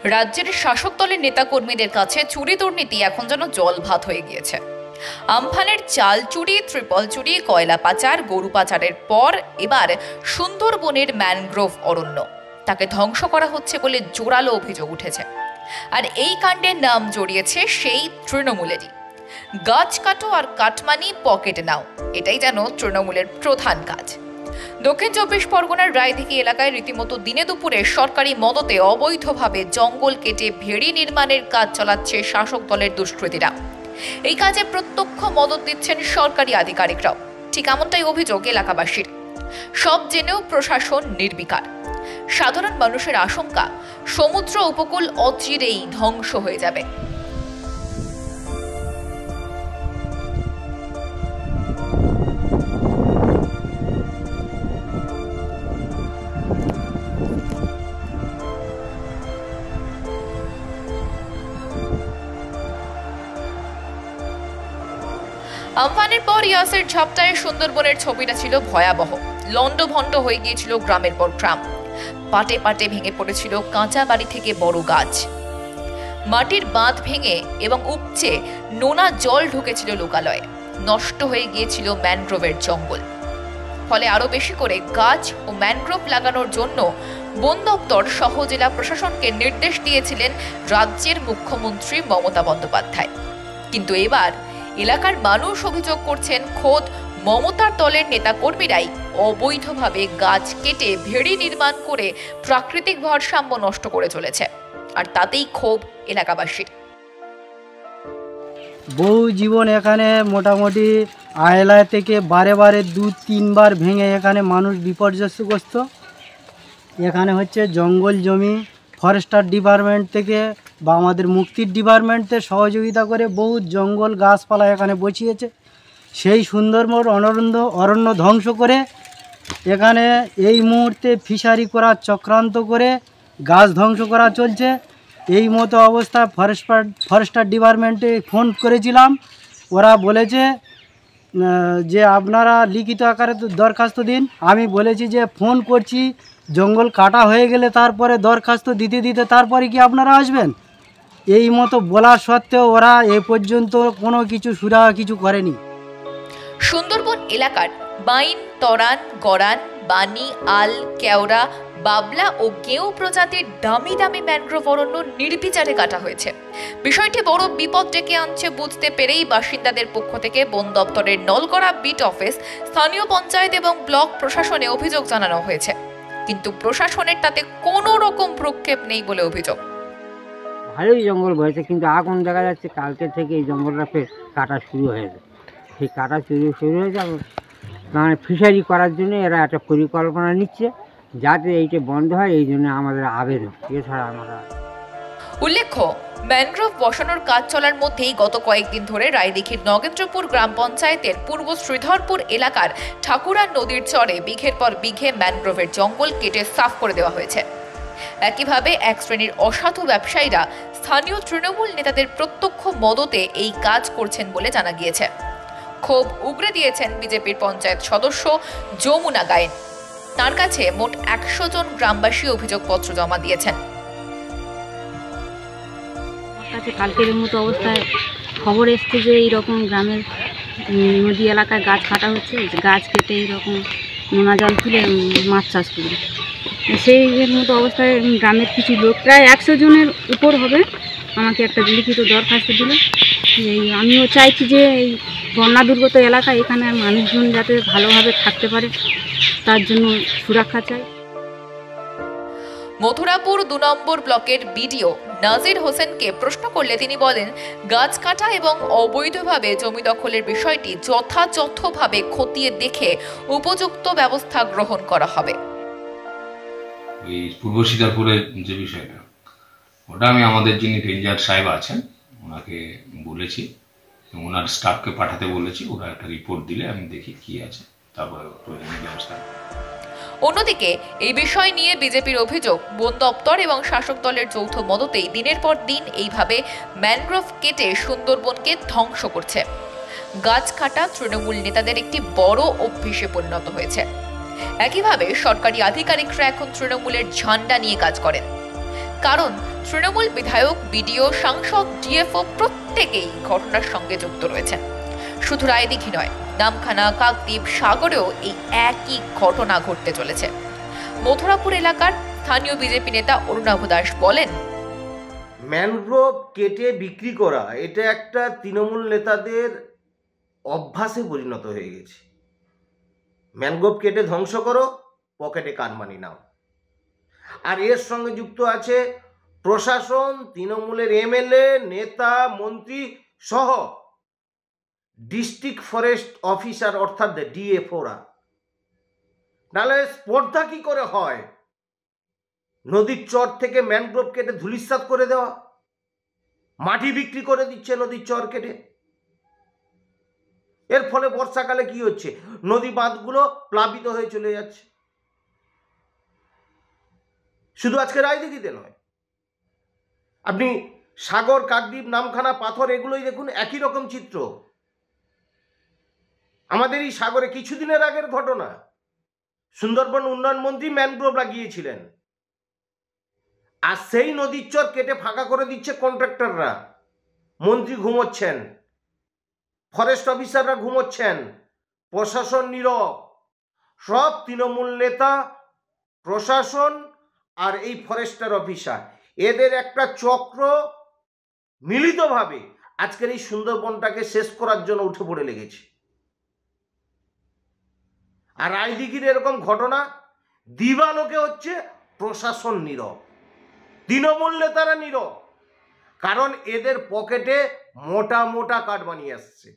রাজ্যের শাসক দলের নেতাকর্মীদের কাছে চুরি দুর্নীতি এখন যেন জল ভাত হয়ে গিয়েছে। আমফানের চাল চুরি, ত্রিপল চুরি, কয়লা পাচার, গরু পাচারের পর এবার সুন্দরবনের ম্যানগ্রোভ অরণ্য তাকে ধ্বংস করা হচ্ছে বলে জোরালো অভিযোগ উঠেছে। আর এই কাণ্ডের নাম জড়িয়েছে সেই তৃণমূলেরই। গাছ কাটো আর কাটমানি পকেটে নাও, এটাই যেন তৃণমূলের প্রধান কাজ। দক্ষিণ 24 পরগনার রায়দিঘি এলাকায় রীতিমতো দিনে দুপুরে সরকারি মদতে অবৈধভাবে জঙ্গল কেটে ভেড়ি নির্মাণের কাজ চালাচ্ছে শাসক দলের দুষ্কৃতীরা। এই কাজে প্রত্যক্ষ মদত দিচ্ছেন সরকারি আধিকারিকরাও, ঠিক এমনটাই অভিযোগ এলাকাবাসীর। সব জেনেও প্রশাসন নির্বিকার। সাধারণ মানুষের আশঙ্কা, সমুদ্র উপকূল অচিরেই ধ্বংস হয়ে যাবে। আমফানের পর ইয়াসের ঝাপটায় সুন্দরবনের ছবিটা ছিল ভয়াবহ। লন্ডভন্ড হয়ে গিয়েছিল গ্রামের পর গ্রাম। পাটে পাটে ভেঙে পড়েছিল কাঁচা বাড়ি থেকে বড় গাছ। মাটির বাঁধ ভেঙে এবং উপচে নোনা জল ঢুকেছিল লোকালয়ে। নষ্ট হয়ে গিয়েছিল ম্যানগ্রোভের জঙ্গল। ফলে আরো বেশি করে গাছ ও ম্যানগ্রোভ লাগানোর জন্য বন দপ্তর সহ জেলা প্রশাসনকে নির্দেশ দিয়েছিলেন রাজ্যের মুখ্যমন্ত্রী মমতা বন্দ্যোপাধ্যায়। কিন্তু এবার এলাকার মানুষ অভিযোগ করছেন খোদ মমতার দলের নেতাকর্মীরাই অবৈধভাবে গাছ কেটে ভেড়ি নির্মাণ করে প্রাকৃতিক ভারসাম্য নষ্ট করে চলেছে। আর তাতেই ক্ষোভ এলাকাবাসীর। বহু জীবন এখানে মোটামুটি আয়লা থেকে বারে বারে 2-3 বার ভেঙে এখানে মানুষ বিপর্যস্তগ্রস্ত। এখানে হচ্ছে জঙ্গল জমি ফরেস্টার ডিপার্টমেন্ট থেকে বা আমাদের মুক্তির ডিপার্টমেন্টে সহযোগিতা করে বহু জঙ্গল গাছপালা এখানে বসিয়েছে। সেই সুন্দরবন অরণ্য ধ্বংস করে এখানে এই মুহূর্তে ফিশারি করার চক্রান্ত করে গাছ ধ্বংস করা চলছে। এই মতো অবস্থা ফরেস্টার ডিপার্টমেন্টে ফোন করেছিলাম। ওরা বলেছে যে আপনারা লিখিত আকারে দরখাস্ত দিন। আমি বলেছি যে ফোন করছি, জঙ্গল কাটা হয়ে গেলে তারপরে দরখাস্ত দিতে তারপরে কি আপনারা আসবেন। এই মতো বলা সত্ত্বেও ওরা এ পর্যন্ত কোনো কিছু করেনি। সুন্দরবন এলাকার বাইন, তরান, গরান, বানি, আল, কেওড়া, বাবলা ও গেও প্রজাতির দামি দামি ম্যানগ্রোভ অরণ্য নির্বিচারে কাটা হয়েছে। বিষয়টি বড় বিপদ ডেকে আনছে বুঝতে পেরেই বাসিন্দাদের পক্ষ থেকে বন দপ্তরের নলগড়া বিট অফিস, স্থানীয় পঞ্চায়েত এবং ব্লক প্রশাসনে অভিযোগ জানানো হয়েছে। কিন্তু প্রশাসনের তাতে কোনো রকম ভ্রুক্ষেপ নেই বলে অভিযোগ। ভালোই জঙ্গল হয়েছে, কিন্তু এখন দেখা যাচ্ছে কালকে থেকে এই জঙ্গলটা ফের কাটা শুরু হয়েছে। সেই কাটা শুরু হয়েছে মানে ফিশারি করার জন্য এরা একটা পরিকল্পনা নিচ্ছে যাতে এইটা বন্ধ হয়, এই জন্য আমাদের আবেদন। এছাড়া আমরা উল্লেখ্য, ম্যানগ্রোভ বসানোর কাজ চলার মধ্যেই গত কয়েকদিন ধরে রায়দিঘির নগেন্দ্রপুর গ্রাম পঞ্চায়েতের পূর্ব শ্রীধরপুর এলাকার ঠাকুরা নদীর চরে বিঘের পর বিঘে ম্যানগ্রোভের জঙ্গল কেটে সাফ করে দেওয়া হয়েছে। একইভাবে এক শ্রেণীর অসাধু ব্যবসায়ীরা স্থানীয় তৃণমূল নেতাদের প্রত্যক্ষ মদতে এই কাজ করছেন বলে জানা গিয়েছে। ক্ষোভ উগরে দিয়েছেন বিজেপির পঞ্চায়েত সদস্য যমুনা গায়েন। তার কাছে মোট 100 জন গ্রামবাসী অভিযোগপত্র জমা দিয়েছেন। কালকের মতো অবস্থায় খবর এসছে যে এইরকম গ্রামের নদী এলাকায় গাছ কাটা হচ্ছে, গাছ কেটে এইরকম নোনা জল তুলে মাছ চাষ করবে। সেই মতো অবস্থায় গ্রামের কিছু লোক, প্রায় 100 জনের উপর হবে, আমাকে একটা লিখিত দরখাস্ত দিল। আমিও চাইছি যে এই বন্যা দুর্গত এলাকা, এখানে মানুষজন যাতে ভালোভাবে থাকতে পারে, তার জন্য সুরক্ষা চাই। মথুরাপুর 2 নম্বর ব্লকের বিডিও নাজির হোসেনকে প্রশ্ন করলে তিনি বলেন, গাছ কাটা এবং অবৈধভাবে জমি দখলের বিষয়টি যথাযথভাবে খতিয়ে দেখে উপযুক্ত ব্যবস্থা গ্রহণ করা হবে। এই পূর্ব শিকারপুরের যে বিষয়টা, ওটা আমি আমাদের যিনি রেঞ্জার সাহেব আছেন ওনাকে বলেছি, ওনার স্টাফকে পাঠাতে বলেছি। ওরা একটা রিপোর্ট দিলে আমি দেখি কি আছে, তারপরে প্রয়োজনীয় ব্যবস্থা। অন্যদিকে এই বিষয় নিয়ে বিজেপির অভিযোগ, বন দপ্তর এবং শাসক দলের যৌথ মদতেই দিনের পর দিন এইভাবে ম্যানগ্রোভ কেটে সুন্দরবনকে ধ্বংস করছে। গাছ কাটা তৃণমূল নেতাদের একটি বড় অভ্যেসে পরিণত হয়েছে। একইভাবে সরকারি আধিকারিকরা এখন তৃণমূলের ঝান্ডা নিয়ে কাজ করেন। কারণ তৃণমূল বিধায়ক, বিডিও, সাংসদ, ডিএফও প্রত্যেকেই ঘটনার সঙ্গে যুক্ত রয়েছেন। শুধু রায়দিঘি নয়, নামখানা, কাকদ্বীপ, সাগরেও এই একই ঘটনা ঘটতে চলেছে। মথুরাপুর এলাকার স্থানীয় বিজেপি নেতা অরুণাভ দাস বলেন, ম্যানগ্রোভ কেটে বিক্রি করা এটা একটা তৃণমূল নেতাদের অভ্যাসে পরিণত হয়ে গেছে। ম্যানগ্রোভ কেটে ধ্বংস করো, পকেটে কাটমানি নাও। আর এর সঙ্গে যুক্ত আছে প্রশাসন, তৃণমূলের এমএলএ, নেতা, মন্ত্রী সহ ডিস্ট্রিক্ট ফরেস্ট অফিসার অর্থাৎ ডিএফওরা। নাহলে স্পর্ধা কি করে হয়? নদীর চর থেকে ম্যানগ্রোভ কেটে ধূলিসাৎ করে দেওয়া, মাটি বিক্রি করে দিচ্ছে নদীর চর কেটে। এর ফলে বর্ষাকালে কি হচ্ছে? নদী বাঁধগুলো প্লাবিত হয়ে চলে যাচ্ছে। শুধু আজকে রায়দিঘিতে নয়, আপনি সাগর, কাকদ্বীপ, নামখানা, পাথর এগুলোই দেখুন, একই রকম চিত্র। আমাদের এই সাগরে কিছুদিনের আগের ঘটনা, সুন্দরবন উন্নয়ন মন্ত্রী ম্যানগ্রোভ লাগিয়েছিলেন, আর সেই নদীর চর কেটে ফাঁকা করে দিচ্ছে কন্ট্রাক্টররা। মন্ত্রী ঘুমোচ্ছেন, ফরেস্ট অফিসাররা ঘুমোচ্ছেন, প্রশাসন নীরব। সব তৃণমূল নেতা, প্রশাসন আর এই ফরেস্টার অফিসার, এদের একটা চক্র মিলিতভাবে আজকের এই সুন্দরবনটাকে শেষ করার জন্য উঠে পড়ে লেগেছে। আর রায়দিঘির এরকম ঘটনা দিবালোকে হচ্ছে, প্রশাসন নীরব, তৃণমূল নেতারা নীরব। কারণ এদের পকেটে মোটা মোটা কাটমানি আসছে।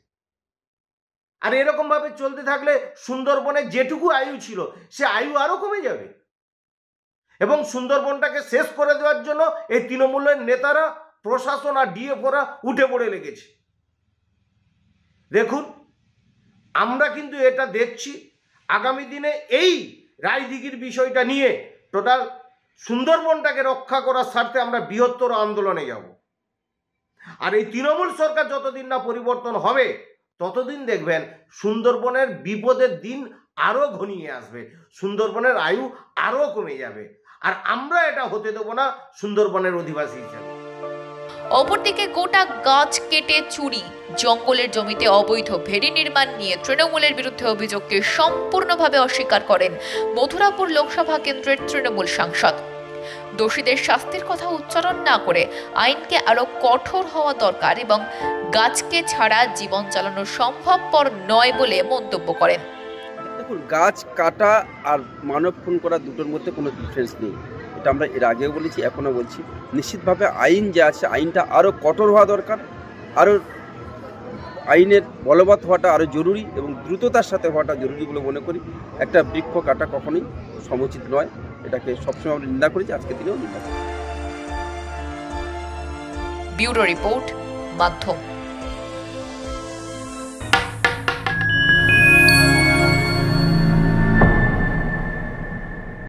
আর এরকম ভাবে চলতে থাকলে সুন্দরবনের যেটুকু আয়ু ছিল সে আয়ু আরো কমে যাবে। এবং সুন্দরবনটাকে শেষ করে দেওয়ার জন্য এই তৃণমূলের নেতারা, প্রশাসন আর ডিএফওরা উঠে পড়ে লেগেছে। দেখুন, আমরা কিন্তু এটা দেখছি আগামী দিনে এই রায়দিঘির বিষয়টা নিয়ে টোটাল সুন্দরবনটাকে রক্ষা করার স্বার্থে আমরা বৃহত্তর আন্দোলনে যাব। আর এই তৃণমূল সরকার যতদিন না পরিবর্তন হবে ততদিন দেখবেন সুন্দরবনের বিপদের দিন আরো ঘনিয়ে আসবে, সুন্দরবনের আয়ু আরো কমে যাবে। আর আমরা এটা হতে দেব না সুন্দরবনের অধিবাসী হিসেবে। অপরদিকে গোটা গাছ কেটে চুরি, জঙ্গলের জমিতে অবৈধ ভেড়ি নির্মাণ নিয়ে তৃণমূলের বিরুদ্ধে অভিযোগকে সম্পূর্ণভাবে অস্বীকার করেন মথুরাপুর লোকসভা কেন্দ্রের তৃণমূল সাংসদ। দোষীদের শাস্তির কথা উচ্চারণ না করে আইনকে আরো কঠোর হওয়া দরকার এবং গাছকে ছাড়া জীবন চালানো সম্ভবপর নয় বলে মন্তব্য করেন। দেখুন, গাছ কাটা আর মানব খুন করা দুটোর মধ্যে কোনো ডিফারেন্স নেই। এটা আমরা এর আগেও বলেছি, এখনও বলছি। নিশ্চিতভাবে আইন যে আছে, আইনটা আরও কঠোর হওয়া দরকার, আরও আইনের বলবৎ হওয়াটা আরও জরুরি এবং দ্রুততার সাথে হওয়াটা জরুরি বলে মনে করি। একটা বৃক্ষ কাটা কখনোই সমুচিত নয়, এটাকে সবসময় আমরা নিন্দা করেছি, আজকে দিনেও নিন্দা করি। ব্যুরো রিপোর্ট, মাধ্যম।